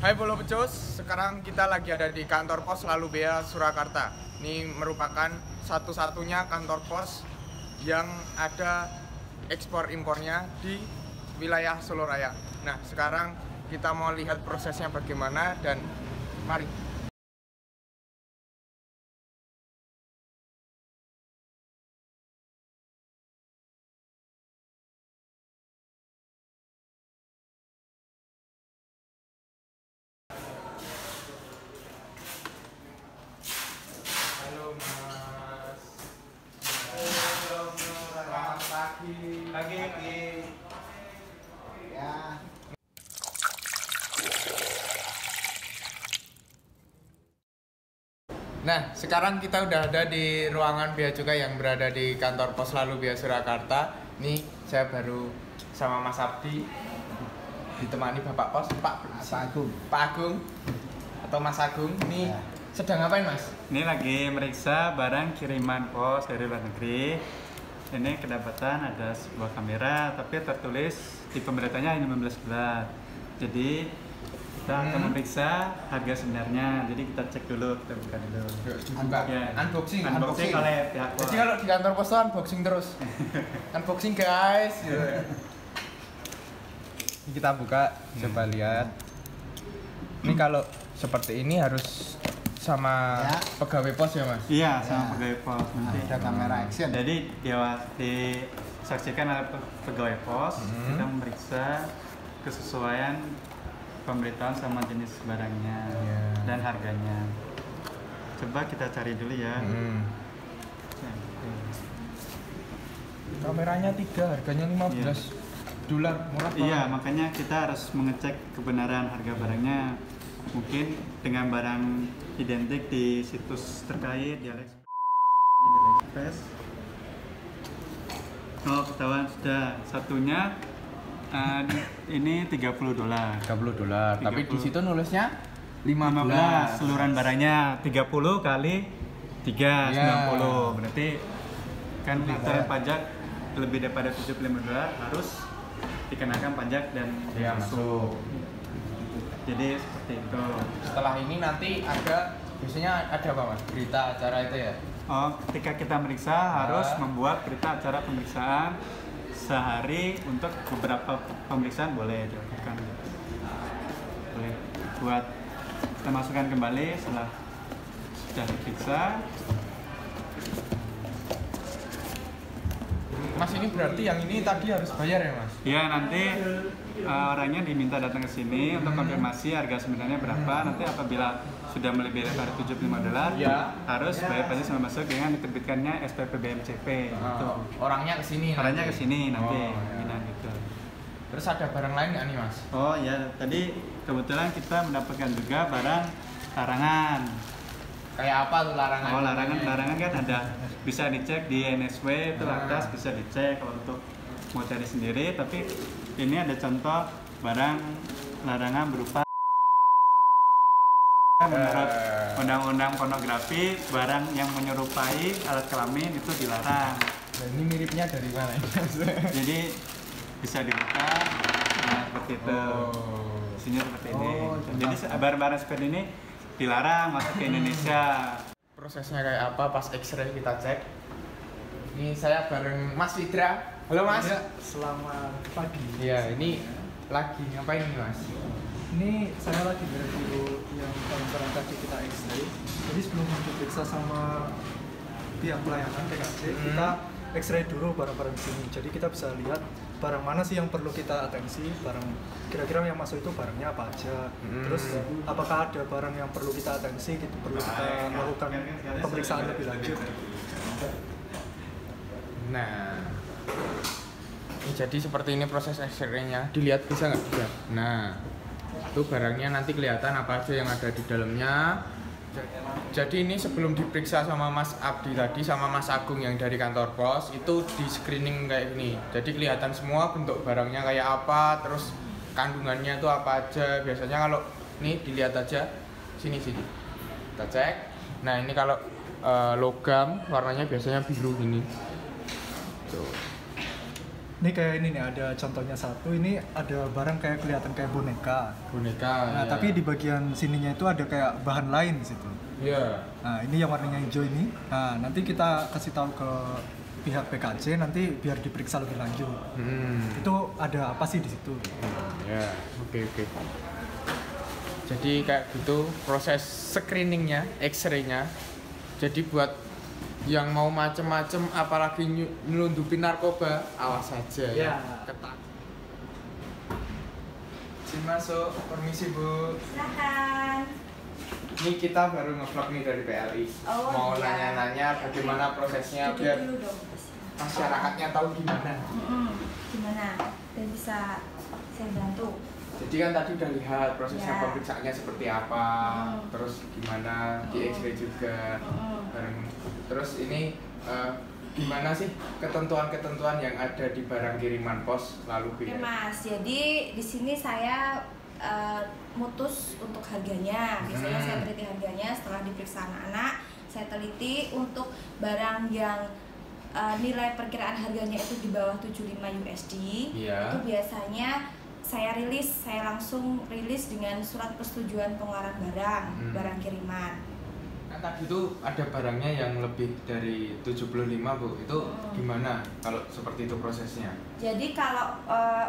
Hai Bolo Pecos, sekarang kita lagi ada di kantor pos Lalu Bea Surakarta. Ini merupakan satu-satunya kantor pos yang ada ekspor impornya di wilayah Solo Raya. Nah, sekarang kita mau lihat prosesnya bagaimana dan mari. Halo Mas. Halo, selamat pagi. Ya. Nah, sekarang kita udah ada di ruangan Bea Cukai yang berada di kantor pos Lalu Bea Surakarta. Nih, saya baru sama Mas Abdi, ditemani Bapak Pos, Pak Agung. Pak Agung atau Mas Agung. Nih, Ya. sedang ngapain Mas? Ini lagi meriksa barang kiriman pos dari luar negeri. Ini kedapatan ada sebuah kamera, tapi tertulis di pemberitanya 15 bulan. Jadi kita akan memeriksa harga sebenarnya. Jadi kita cek dulu, kita buka dulu. Dibuka. Ya. Unboxing. Unboxing oleh pihak pos. Jadi kalau di kantor pos tuh unboxing terus. Unboxing guys. Gitu. Ini kita buka, coba lihat. Ini kalau seperti ini harus sama Ya. pegawai pos ya Mas? Iya, sama Ya. pegawai pos nanti. Ada kamera action. Jadi disaksikan oleh pegawai pos, kita memeriksa kesesuaian pemberitahuan sama jenis barangnya Ya. dan harganya. Coba kita cari dulu ya. Nah, Kameranya 3, harganya 15 dolar, murah banget. iya, makanya kita harus mengecek kebenaran harga barangnya. Mungkin dengan barang identik di situs terkait di AliExpress. Oh, ketahuan sudah. Satunya ini 30 dolar. 30 dolar, tapi di 30. situ nulisnya 15 15. seluruhan barangnya 30 kali 3 Ya. 90. Berarti kan antara pajak lebih daripada 75 dolar harus dikenakan pajak dan Iya, masuk. Jadi seperti itu. Setelah ini nanti biasanya ada apa Mas? Berita acara itu ya? Oh, ketika kita meriksa harus membuat berita acara pemeriksaan sehari untuk beberapa pemeriksaan boleh dilakukan. Boleh buat kita masukkan kembali setelah sudah diperiksa. Mas, ini berarti yang ini tadi harus bayar ya Mas? Ya, nanti orangnya diminta datang ke sini untuk konfirmasi harga sebenarnya berapa. Nanti apabila sudah melebihi dari 75 dolar, Ya. harus bayar pajak sama masuk dengan diterbitkannya SPP BMCP. Gitu. Orangnya kesini. Orangnya ke sini nanti. Oh, ya. Nah, gitu. Terus ada barang lain nggak nih Mas? Oh ya, tadi kebetulan kita mendapatkan juga barang larangan. Kayak apa tuh larangan? Oh, larangan kan ada, bisa dicek di NSW itu lantas bisa dicek kalau untuk mau cari sendiri. Tapi ini ada contoh barang larangan berupa menurut undang-undang pornografi, barang yang menyerupai alat kelamin itu dilarang. Nah, ini miripnya dari mana? Jadi bisa dibuka, nah, seperti itu. Oh. Isinya seperti ini. Oh, Jadi barang-barang seperti ini dilarang masuk ke Indonesia. Prosesnya kayak apa pas X-ray kita cek? Ini saya bareng Mas Fidra. Halo Mas. Ya, selamat pagi. Iya, ini lagi ngapain nih Mas? Ini saya lagi review yang barang-barang tadi kita X-ray. Jadi sebelum diperiksa sama pihak pelayanan TKC, kita X-ray dulu barang-barang di sini. Jadi kita bisa lihat barang mana sih yang perlu kita atensi, barang kira-kira yang masuk itu barangnya apa aja. Terus apakah ada barang yang perlu kita atensi, gitu, perlu kita lakukan pemeriksaan lebih lanjut. Nah, ini jadi seperti ini proses X-ray-nya. Dilihat bisa nggak? Bisa. Nah, itu barangnya nanti kelihatan apa aja yang ada di dalamnya. Jadi ini sebelum diperiksa sama Mas Abdi tadi sama Mas Agung yang dari kantor pos itu di screening kayak gini. Jadi kelihatan semua bentuk barangnya kayak apa, terus kandungannya itu apa aja. Biasanya kalau ini dilihat aja sini. Kita cek. Nah, ini kalau logam warnanya biasanya biru gini. Tuh. Ini kayak ini nih, ada contohnya satu, ini ada barang kayak kelihatan kayak boneka. Boneka. Nah, tapi di bagian sininya itu ada kayak bahan lain di situ. Iya. Nah, ini yang warnanya hijau ini. Nah, nanti kita kasih tahu ke pihak PKC nanti biar diperiksa lebih lanjut. Itu ada apa sih di situ? Ya, oke. Jadi kayak gitu proses screeningnya, X-ray-nya. Jadi buat yang mau macem-macem apalagi nyelundupin narkoba, awas saja ya. Ketat. Sini masuk, permisi Bu. Silakan. Ini kita baru nge-vlog nih dari PLI. Oh, mau iya. nanya-nanya bagaimana prosesnya Duduk biar dulu dong. masyarakatnya tahu gimana. Gimana? Dan bisa saya bantu. Jadi kan tadi udah lihat prosesnya Ya. pemeriksaannya seperti apa, terus gimana di X-ray juga. Terus ini gimana sih ketentuan-ketentuan yang ada di barang kiriman pos lalu Oke Mas, jadi di sini saya mutus untuk harganya. Biasanya saya teliti harganya setelah diperiksa anak-anak. Saya teliti untuk barang yang nilai perkiraan harganya itu di bawah 75 USD. Iya. Itu biasanya saya langsung rilis dengan surat persetujuan pengeluaran barang kiriman. Nah tadi itu ada barangnya yang lebih dari 75 Bu, itu gimana kalau seperti itu prosesnya? Jadi kalau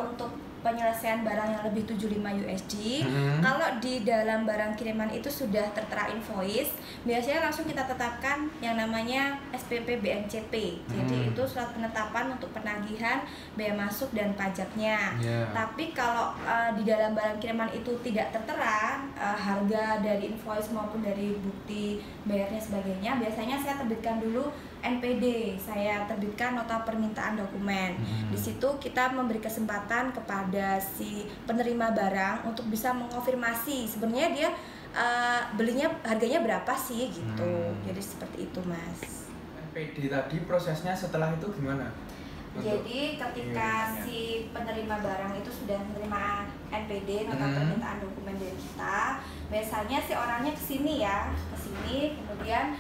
untuk penyelesaian barang yang lebih 75 USD, kalau di dalam barang kiriman itu sudah tertera invoice, biasanya langsung kita tetapkan yang namanya SPP BNCP. Jadi itu surat penetapan untuk penagihan bea masuk dan pajaknya. Tapi kalau di dalam barang kiriman itu tidak tertera harga dari invoice maupun dari bukti bayarnya sebagainya, biasanya saya terbitkan dulu NPD, saya terbitkan nota permintaan dokumen. Di situ kita memberi kesempatan kepada si penerima barang untuk bisa mengonfirmasi sebenarnya dia belinya harganya berapa sih gitu. Jadi seperti itu Mas. NPD tadi prosesnya setelah itu gimana? Jadi ketika si penerima barang itu sudah menerima NPD, nota permintaan dokumen dari kita, biasanya si orangnya kesini ya, kesini kemudian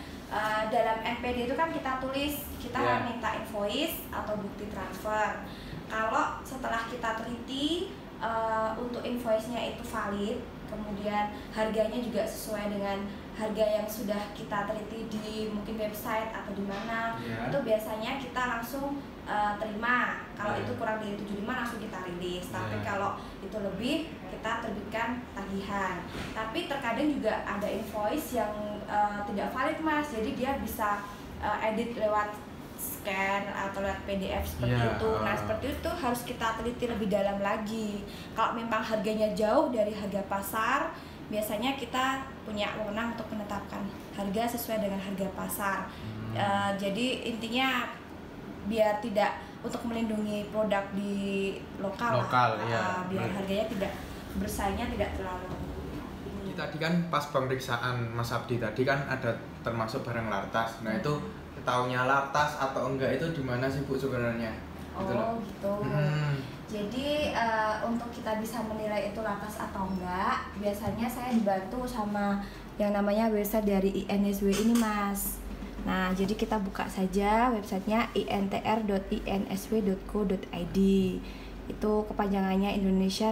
dalam NPD itu kan kita tulis kita minta invoice atau bukti transfer. Kalau setelah kita teliti untuk invoice-nya itu valid, kemudian harganya juga sesuai dengan harga yang sudah kita teliti di mungkin website atau di mana, itu biasanya kita langsung terima. Kalau itu kurang dari 75 langsung kita rilis. Tapi kalau itu lebih kita terbitkan tagihan. Tapi terkadang juga ada invoice yang tidak valid Mas. Jadi dia bisa edit lewat scan atau lewat PDF seperti itu. Nah seperti itu harus kita teliti lebih dalam lagi. Kalau memang harganya jauh dari harga pasar, biasanya kita punya wewenang untuk menetapkan harga sesuai dengan harga pasar. Jadi intinya biar tidak untuk melindungi produk di lokal biar harganya tidak bersaingnya tidak terlalu ini. Tadi kan pas pemeriksaan Mas Abdi tadi kan ada termasuk barang lartas. Nah itu taunya lartas atau enggak itu di mana sih Bu sebenarnya? Gitu. Jadi untuk kita bisa menilai itu lartas atau enggak, biasanya saya dibantu sama yang namanya website dari INSW ini Mas. Nah, jadi kita buka saja websitenya intr.insw.co.id. Itu kepanjangannya Indonesia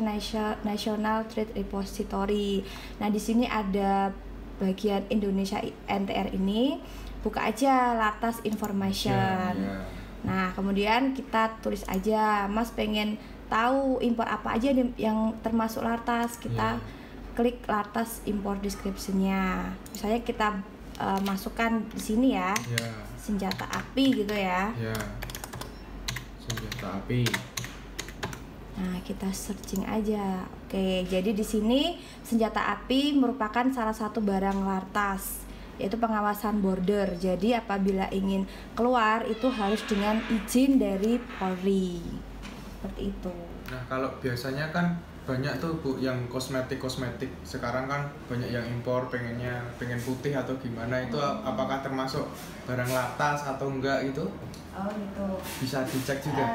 National Trade Repository. Nah, di sini ada bagian Indonesia INTR ini, buka aja lartas information. Nah, kemudian kita tulis aja, Mas pengen tahu impor apa aja yang termasuk lartas. Kita klik lartas impor description-nya. Misalnya kita masukkan di sini ya, senjata api gitu ya. Senjata api. Nah, kita searching aja. Oke, jadi di sini senjata api merupakan salah satu barang lartas, yaitu pengawasan border. Jadi apabila ingin keluar itu harus dengan izin dari Polri. Seperti itu. Nah, kalau biasanya kan banyak tuh Bu yang kosmetik sekarang kan banyak yang impor pengen putih atau gimana, itu apakah termasuk barang lartas atau enggak itu? Oh gitu. Bisa dicek juga.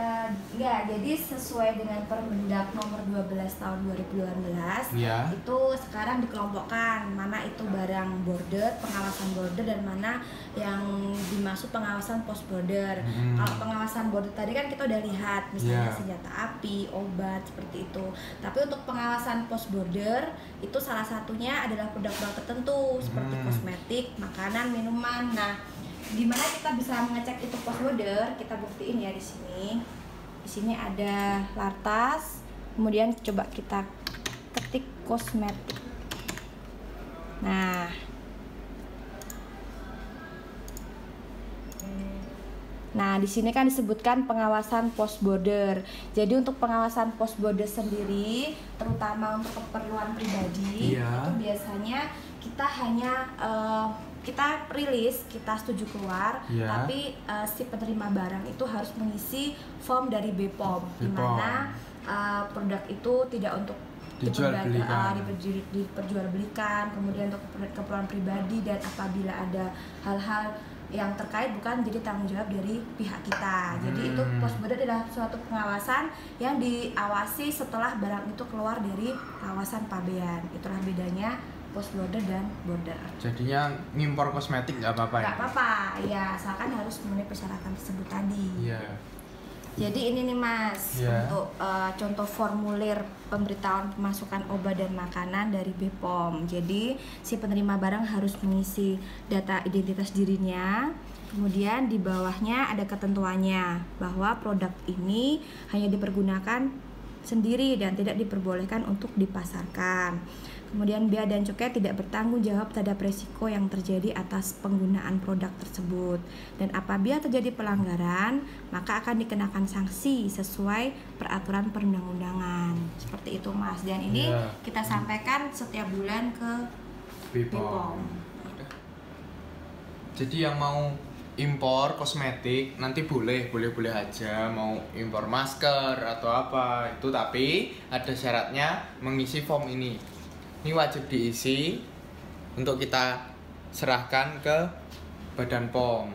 Enggak, jadi sesuai dengan Permendak nomor 12 tahun 2018 Ya. itu sekarang dikelompokkan mana itu barang border, pengawasan border, dan mana yang dimaksud pengawasan post border. Kalau pengawasan border tadi kan kita udah lihat misalnya senjata api, obat, seperti itu. Tapi untuk pengawasan post border itu salah satunya adalah produk-produk tertentu seperti kosmetik, makanan, minuman. Nah, gimana kita bisa mengecek itu post border? Kita buktiin ya di sini. Di sini ada Lartas, kemudian coba kita ketik kosmetik. Nah, di sini kan disebutkan pengawasan post border. Jadi untuk pengawasan post border sendiri, terutama untuk keperluan pribadi, itu biasanya kita hanya kita rilis, kita setuju keluar, tapi si penerima barang itu harus mengisi form dari BPOM, di mana produk itu tidak untuk diperjualbelikan, kemudian untuk keperluan pribadi, dan apabila ada hal-hal yang terkait bukan jadi tanggung jawab dari pihak kita. Jadi itu post border adalah suatu pengawasan yang diawasi setelah barang itu keluar dari kawasan pabean. Itulah bedanya post border dan border. Jadinya ngimpor kosmetik nggak apa-apa ya? Nggak apa-apa, ya asalkan harus memenuhi persyaratan tersebut tadi. Iya. Jadi ini nih Mas, untuk contoh formulir pemberitahuan pemasukan obat dan makanan dari BPOM. Jadi si penerima barang harus mengisi data identitas dirinya. Kemudian di bawahnya ada ketentuannya bahwa produk ini hanya dipergunakan sendiri dan tidak diperbolehkan untuk dipasarkan. Kemudian bea dan cukai tidak bertanggung jawab terhadap resiko yang terjadi atas penggunaan produk tersebut. Dan apabila terjadi pelanggaran, maka akan dikenakan sanksi sesuai peraturan perundang-undangan. Seperti itu Mas. Dan ini kita sampaikan setiap bulan ke BPOM. Jadi yang mau impor kosmetik nanti boleh aja, mau impor masker atau apa itu, tapi ada syaratnya mengisi form ini. Ini wajib diisi untuk kita serahkan ke Badan POM.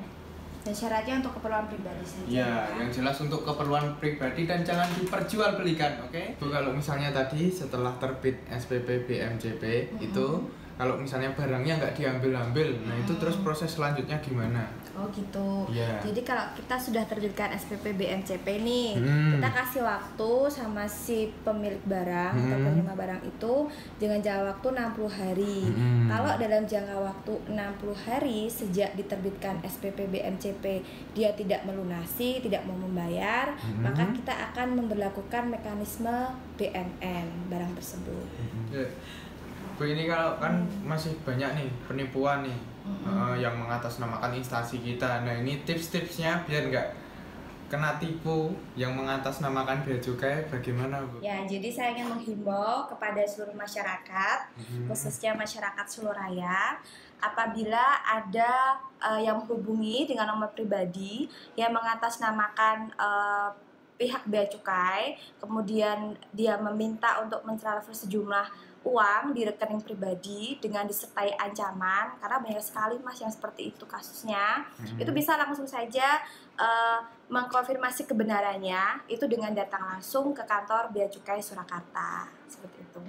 Dan syaratnya untuk keperluan pribadi saja. Ya, yang jelas untuk keperluan pribadi dan jangan diperjualbelikan, oke? Kalau misalnya tadi setelah terbit SPP BMJP itu kalau misalnya barangnya nggak diambil-ambil, nah itu terus proses selanjutnya gimana? Oh gitu. Yeah. Jadi kalau kita sudah terbitkan SPP BMCP nih, kita kasih waktu sama si pemilik barang atau penerima barang itu dengan jangka waktu 60 hari. Kalau dalam jangka waktu 60 hari sejak diterbitkan SPP BMCP dia tidak melunasi, tidak mau membayar, maka kita akan memberlakukan mekanisme BNN barang tersebut. Bu, ini kalau kan masih banyak nih penipuan nih yang mengatasnamakan instansi kita. Nah ini tips-tipsnya biar nggak kena tipu yang mengatasnamakan bea cukai bagaimana Bu? Ya, jadi saya ingin menghimbau kepada seluruh masyarakat, khususnya masyarakat Soloraya, apabila ada yang menghubungi dengan nomor pribadi yang mengatasnamakan pihak bea cukai, kemudian dia meminta untuk mentransfer sejumlah uang di rekening pribadi dengan disertai ancaman, karena banyak sekali Mas yang seperti itu kasusnya, itu bisa langsung saja mengkonfirmasi kebenarannya itu dengan datang langsung ke kantor Bea Cukai Surakarta, seperti itu.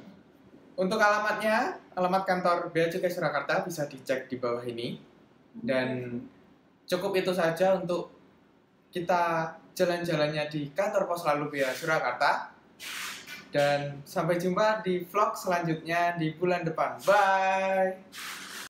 Untuk alamatnya, alamat kantor Bea Cukai Surakarta bisa dicek di bawah ini. Dan cukup itu saja untuk kita jalan-jalannya di kantor pos lalu Bea Surakarta. Dan sampai jumpa di vlog selanjutnya di bulan depan. Bye!